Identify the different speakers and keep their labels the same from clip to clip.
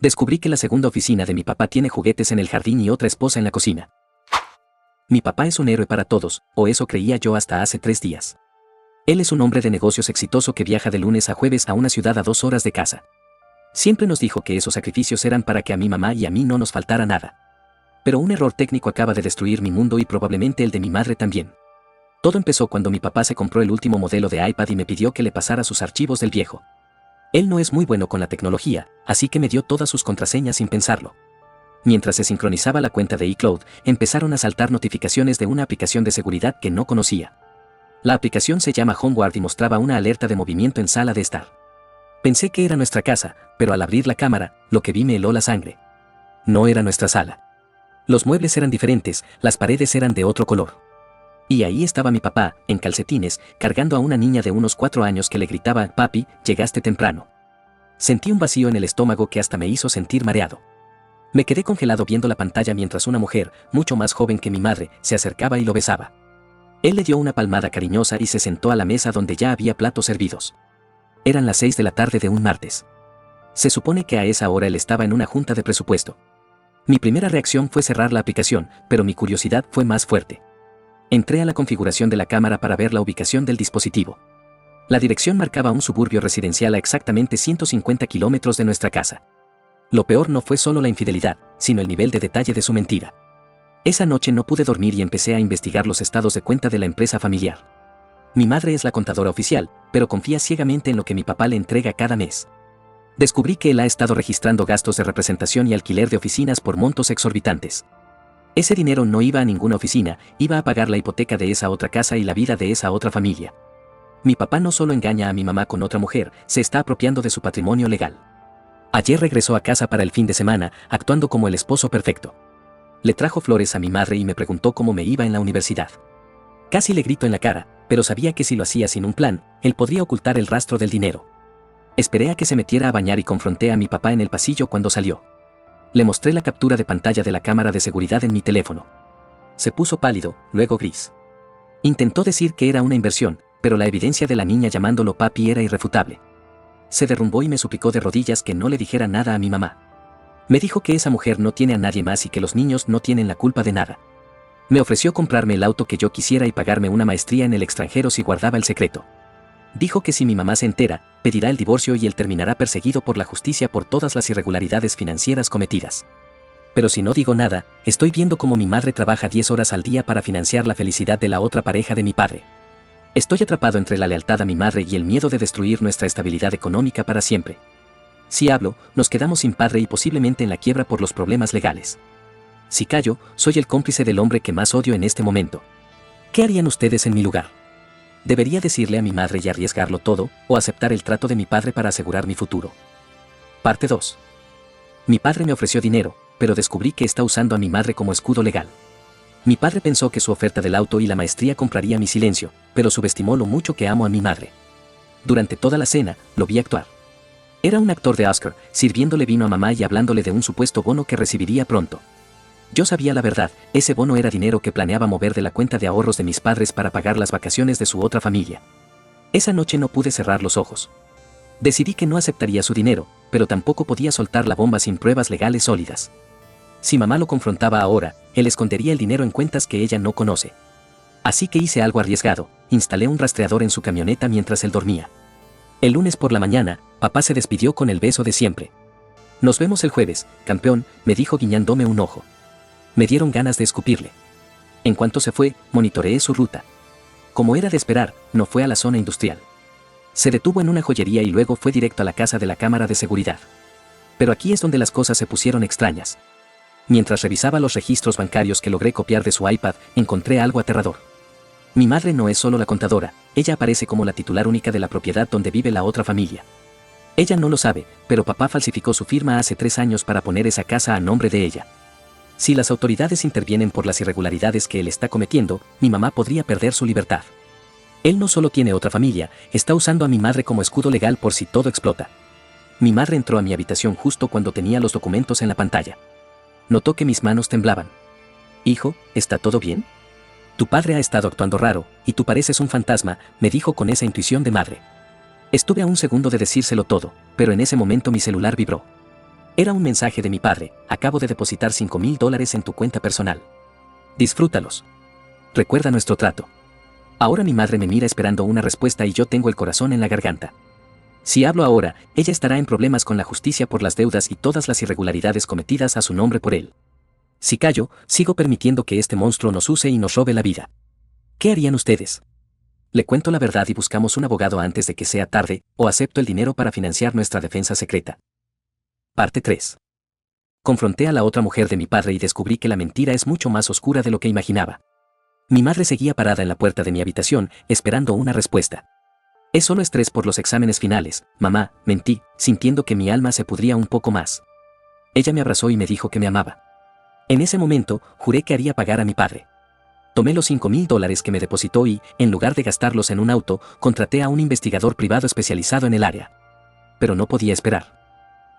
Speaker 1: Descubrí que la segunda oficina de mi papá tiene juguetes en el jardín y otra esposa en la cocina. Mi papá es un héroe para todos, o eso creía yo hasta hace 3 días. Él es un hombre de negocios exitoso que viaja de lunes a jueves a una ciudad a 2 horas de casa. Siempre nos dijo que esos sacrificios eran para que a mi mamá y a mí no nos faltara nada. Pero un error técnico acaba de destruir mi mundo y probablemente el de mi madre también. Todo empezó cuando mi papá se compró el último modelo de iPad y me pidió que le pasara sus archivos del viejo. Él no es muy bueno con la tecnología, así que me dio todas sus contraseñas sin pensarlo. Mientras se sincronizaba la cuenta de iCloud, empezaron a saltar notificaciones de una aplicación de seguridad que no conocía. La aplicación se llama HomeGuard y mostraba una alerta de movimiento en sala de estar. Pensé que era nuestra casa, pero al abrir la cámara, lo que vi me heló la sangre. No era nuestra sala. Los muebles eran diferentes, las paredes eran de otro color. Y ahí estaba mi papá, en calcetines, cargando a una niña de unos 4 años que le gritaba: «Papi, llegaste temprano». Sentí un vacío en el estómago que hasta me hizo sentir mareado. Me quedé congelado viendo la pantalla mientras una mujer, mucho más joven que mi madre, se acercaba y lo besaba. Él le dio una palmada cariñosa y se sentó a la mesa donde ya había platos servidos. Eran las 6 de la tarde de un martes. Se supone que a esa hora él estaba en una junta de presupuesto. Mi primera reacción fue cerrar la aplicación, pero mi curiosidad fue más fuerte. Entré a la configuración de la cámara para ver la ubicación del dispositivo. La dirección marcaba un suburbio residencial a exactamente 150 kilómetros de nuestra casa. Lo peor no fue solo la infidelidad, sino el nivel de detalle de su mentira. Esa noche no pude dormir y empecé a investigar los estados de cuenta de la empresa familiar. Mi madre es la contadora oficial, pero confía ciegamente en lo que mi papá le entrega cada mes. Descubrí que él ha estado registrando gastos de representación y alquiler de oficinas por montos exorbitantes. Ese dinero no iba a ninguna oficina, iba a pagar la hipoteca de esa otra casa y la vida de esa otra familia. Mi papá no solo engaña a mi mamá con otra mujer, se está apropiando de su patrimonio legal. Ayer regresó a casa para el fin de semana, actuando como el esposo perfecto. Le trajo flores a mi madre y me preguntó cómo me iba en la universidad. Casi le grito en la cara, pero sabía que si lo hacía sin un plan, él podría ocultar el rastro del dinero. Esperé a que se metiera a bañar y confronté a mi papá en el pasillo cuando salió. Le mostré la captura de pantalla de la cámara de seguridad en mi teléfono. Se puso pálido, luego gris. Intentó decir que era una inversión, pero la evidencia de la niña llamándolo papi era irrefutable. Se derrumbó y me suplicó de rodillas que no le dijera nada a mi mamá. Me dijo que esa mujer no tiene a nadie más y que los niños no tienen la culpa de nada. Me ofreció comprarme el auto que yo quisiera y pagarme una maestría en el extranjero si guardaba el secreto. Dijo que si mi mamá se entera, pedirá el divorcio y él terminará perseguido por la justicia por todas las irregularidades financieras cometidas. Pero si no digo nada, estoy viendo cómo mi madre trabaja 10 horas al día para financiar la felicidad de la otra pareja de mi padre. Estoy atrapado entre la lealtad a mi madre y el miedo de destruir nuestra estabilidad económica para siempre. Si hablo, nos quedamos sin padre y posiblemente en la quiebra por los problemas legales. Si callo, soy el cómplice del hombre que más odio en este momento. ¿Qué harían ustedes en mi lugar? ¿Debería decirle a mi madre y arriesgarlo todo, o aceptar el trato de mi padre para asegurar mi futuro? Parte 2. Mi padre me ofreció dinero, pero descubrí que está usando a mi madre como escudo legal. Mi padre pensó que su oferta del auto y la maestría compraría mi silencio, pero subestimó lo mucho que amo a mi madre. Durante toda la cena, lo vi actuar. Era un actor de Oscar, sirviéndole vino a mamá y hablándole de un supuesto bono que recibiría pronto. Yo sabía la verdad, ese bono era dinero que planeaba mover de la cuenta de ahorros de mis padres para pagar las vacaciones de su otra familia. Esa noche no pude cerrar los ojos. Decidí que no aceptaría su dinero, pero tampoco podía soltar la bomba sin pruebas legales sólidas. Si mamá lo confrontaba ahora, él escondería el dinero en cuentas que ella no conoce. Así que hice algo arriesgado, instalé un rastreador en su camioneta mientras él dormía. El lunes por la mañana, papá se despidió con el beso de siempre. «Nos vemos el jueves, campeón», me dijo guiñándome un ojo. Me dieron ganas de escupirle. En cuanto se fue, monitoreé su ruta. Como era de esperar, no fue a la zona industrial. Se detuvo en una joyería y luego fue directo a la casa de la cámara de seguridad. Pero aquí es donde las cosas se pusieron extrañas. Mientras revisaba los registros bancarios que logré copiar de su iPad, encontré algo aterrador. Mi madre no es solo la contadora, ella aparece como la titular única de la propiedad donde vive la otra familia. Ella no lo sabe, pero papá falsificó su firma hace 3 años para poner esa casa a nombre de ella. Si las autoridades intervienen por las irregularidades que él está cometiendo, mi mamá podría perder su libertad. Él no solo tiene otra familia, está usando a mi madre como escudo legal por si todo explota. Mi madre entró a mi habitación justo cuando tenía los documentos en la pantalla. Notó que mis manos temblaban. «Hijo, ¿está todo bien? Tu padre ha estado actuando raro, y tú pareces un fantasma», me dijo con esa intuición de madre. Estuve a un segundo de decírselo todo, pero en ese momento mi celular vibró. Era un mensaje de mi padre: acabo de depositar $5,000 en tu cuenta personal. Disfrútalos. Recuerda nuestro trato. Ahora mi madre me mira esperando una respuesta y yo tengo el corazón en la garganta. Si hablo ahora, ella estará en problemas con la justicia por las deudas y todas las irregularidades cometidas a su nombre por él. Si callo, sigo permitiendo que este monstruo nos use y nos robe la vida. ¿Qué harían ustedes? Le cuento la verdad y buscamos un abogado antes de que sea tarde, o acepto el dinero para financiar nuestra defensa secreta. Parte 3. Confronté a la otra mujer de mi padre y descubrí que la mentira es mucho más oscura de lo que imaginaba. Mi madre seguía parada en la puerta de mi habitación, esperando una respuesta. Es solo estrés por los exámenes finales, mamá, mentí, sintiendo que mi alma se pudría un poco más. Ella me abrazó y me dijo que me amaba. En ese momento, juré que haría pagar a mi padre. Tomé los $5,000 que me depositó y, en lugar de gastarlos en un auto, contraté a un investigador privado especializado en el área. Pero no podía esperar.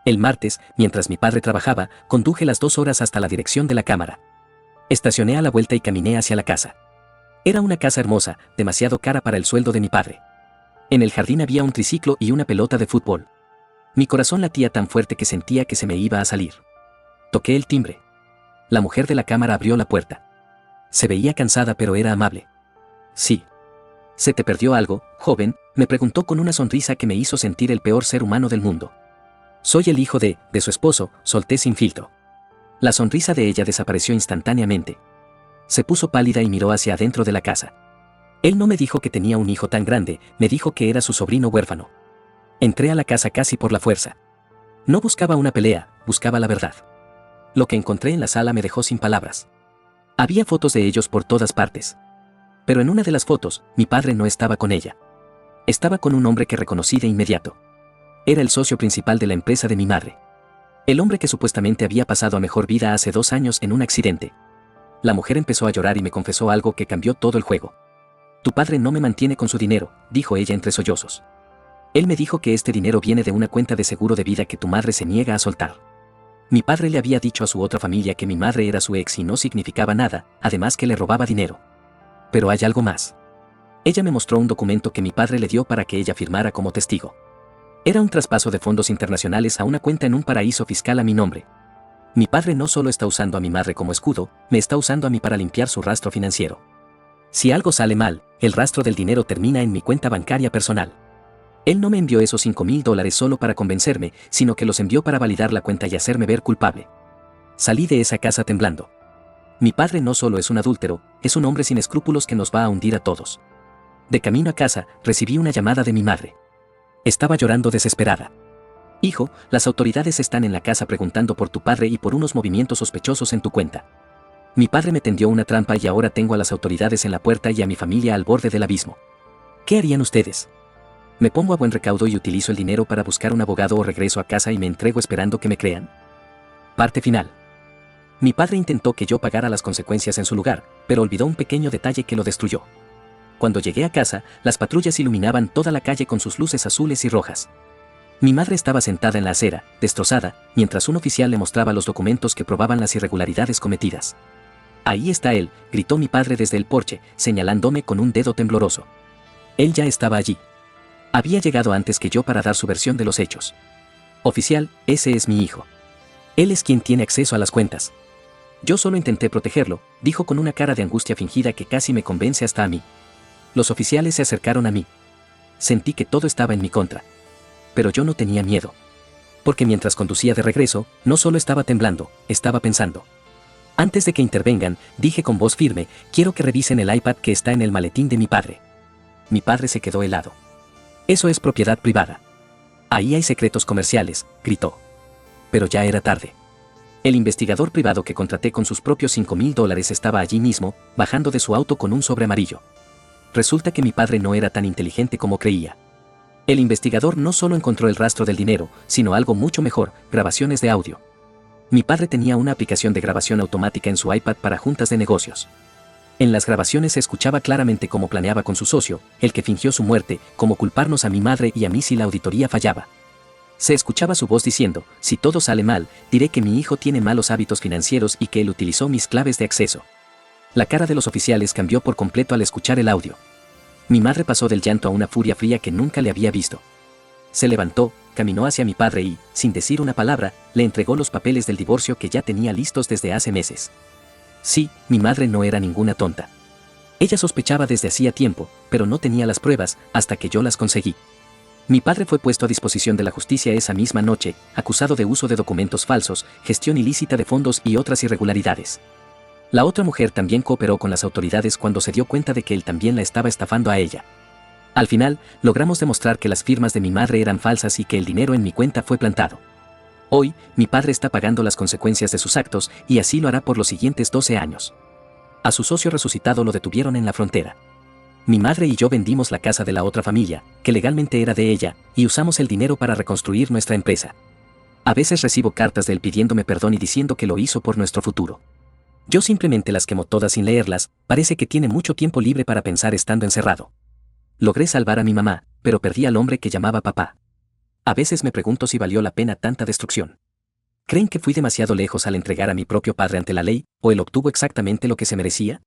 Speaker 1: El martes, mientras mi padre trabajaba, conduje las 2 horas hasta la dirección de la cámara. Estacioné a la vuelta y caminé hacia la casa. Era una casa hermosa, demasiado cara para el sueldo de mi padre. En el jardín había un triciclo y una pelota de fútbol. Mi corazón latía tan fuerte que sentía que se me iba a salir. Toqué el timbre. La mujer de la cámara abrió la puerta. Se veía cansada pero era amable. Sí. ¿Se te perdió algo, joven?, me preguntó con una sonrisa que me hizo sentir el peor ser humano del mundo. Soy el hijo de su esposo, solté sin filtro. La sonrisa de ella desapareció instantáneamente. Se puso pálida y miró hacia adentro de la casa. Él no me dijo que tenía un hijo tan grande, me dijo que era su sobrino huérfano. Entré a la casa casi por la fuerza. No buscaba una pelea, buscaba la verdad. Lo que encontré en la sala me dejó sin palabras. Había fotos de ellos por todas partes. Pero en una de las fotos, mi padre no estaba con ella. Estaba con un hombre que reconocí de inmediato. Era el socio principal de la empresa de mi madre. El hombre que supuestamente había pasado a mejor vida hace 2 años en un accidente. La mujer empezó a llorar y me confesó algo que cambió todo el juego. Tu padre no me mantiene con su dinero, dijo ella entre sollozos. Él me dijo que este dinero viene de una cuenta de seguro de vida que tu madre se niega a soltar. Mi padre le había dicho a su otra familia que mi madre era su ex y no significaba nada, además que le robaba dinero. Pero hay algo más. Ella me mostró un documento que mi padre le dio para que ella firmara como testigo. Era un traspaso de fondos internacionales a una cuenta en un paraíso fiscal a mi nombre. Mi padre no solo está usando a mi madre como escudo, me está usando a mí para limpiar su rastro financiero. Si algo sale mal, el rastro del dinero termina en mi cuenta bancaria personal. Él no me envió esos $5,000 solo para convencerme, sino que los envió para validar la cuenta y hacerme ver culpable. Salí de esa casa temblando. Mi padre no solo es un adúltero, es un hombre sin escrúpulos que nos va a hundir a todos. De camino a casa, recibí una llamada de mi madre. Estaba llorando desesperada. Hijo, las autoridades están en la casa preguntando por tu padre y por unos movimientos sospechosos en tu cuenta. Mi padre me tendió una trampa y ahora tengo a las autoridades en la puerta y a mi familia al borde del abismo. ¿Qué harían ustedes? ¿Me pongo a buen recaudo y utilizo el dinero para buscar un abogado o regreso a casa y me entrego esperando que me crean? Parte final. Mi padre intentó que yo pagara las consecuencias en su lugar, pero olvidó un pequeño detalle que lo destruyó. Cuando llegué a casa, las patrullas iluminaban toda la calle con sus luces azules y rojas. Mi madre estaba sentada en la acera, destrozada, mientras un oficial le mostraba los documentos que probaban las irregularidades cometidas. Ahí está él, gritó mi padre desde el porche, señalándome con un dedo tembloroso. Él ya estaba allí. Había llegado antes que yo para dar su versión de los hechos. Oficial, ese es mi hijo. Él es quien tiene acceso a las cuentas. Yo solo intenté protegerlo, dijo con una cara de angustia fingida que casi me convence hasta a mí. Los oficiales se acercaron a mí. Sentí que todo estaba en mi contra. Pero yo no tenía miedo. Porque mientras conducía de regreso, no solo estaba temblando, estaba pensando. Antes de que intervengan, dije con voz firme, quiero que revisen el iPad que está en el maletín de mi padre. Mi padre se quedó helado. Eso es propiedad privada. Ahí hay secretos comerciales, gritó. Pero ya era tarde. El investigador privado que contraté con sus propios $5,000 estaba allí mismo, bajando de su auto con un sobre amarillo. Resulta que mi padre no era tan inteligente como creía. El investigador no solo encontró el rastro del dinero, sino algo mucho mejor, grabaciones de audio. Mi padre tenía una aplicación de grabación automática en su iPad para juntas de negocios. En las grabaciones se escuchaba claramente cómo planeaba con su socio, el que fingió su muerte, cómo culparnos a mi madre y a mí si la auditoría fallaba. Se escuchaba su voz diciendo, si todo sale mal, diré que mi hijo tiene malos hábitos financieros y que él utilizó mis claves de acceso. La cara de los oficiales cambió por completo al escuchar el audio. Mi madre pasó del llanto a una furia fría que nunca le había visto. Se levantó, caminó hacia mi padre y, sin decir una palabra, le entregó los papeles del divorcio que ya tenía listos desde hace meses. Sí, mi madre no era ninguna tonta. Ella sospechaba desde hacía tiempo, pero no tenía las pruebas hasta que yo las conseguí. Mi padre fue puesto a disposición de la justicia esa misma noche, acusado de uso de documentos falsos, gestión ilícita de fondos y otras irregularidades. La otra mujer también cooperó con las autoridades cuando se dio cuenta de que él también la estaba estafando a ella. Al final, logramos demostrar que las firmas de mi madre eran falsas y que el dinero en mi cuenta fue plantado. Hoy, mi padre está pagando las consecuencias de sus actos y así lo hará por los siguientes 12 años. A su socio resucitado lo detuvieron en la frontera. Mi madre y yo vendimos la casa de la otra familia, que legalmente era de ella, y usamos el dinero para reconstruir nuestra empresa. A veces recibo cartas de él pidiéndome perdón y diciendo que lo hizo por nuestro futuro. Yo simplemente las quemo todas sin leerlas, parece que tiene mucho tiempo libre para pensar estando encerrado. Logré salvar a mi mamá, pero perdí al hombre que llamaba papá. A veces me pregunto si valió la pena tanta destrucción. ¿Creen que fui demasiado lejos al entregar a mi propio padre ante la ley, o él obtuvo exactamente lo que se merecía?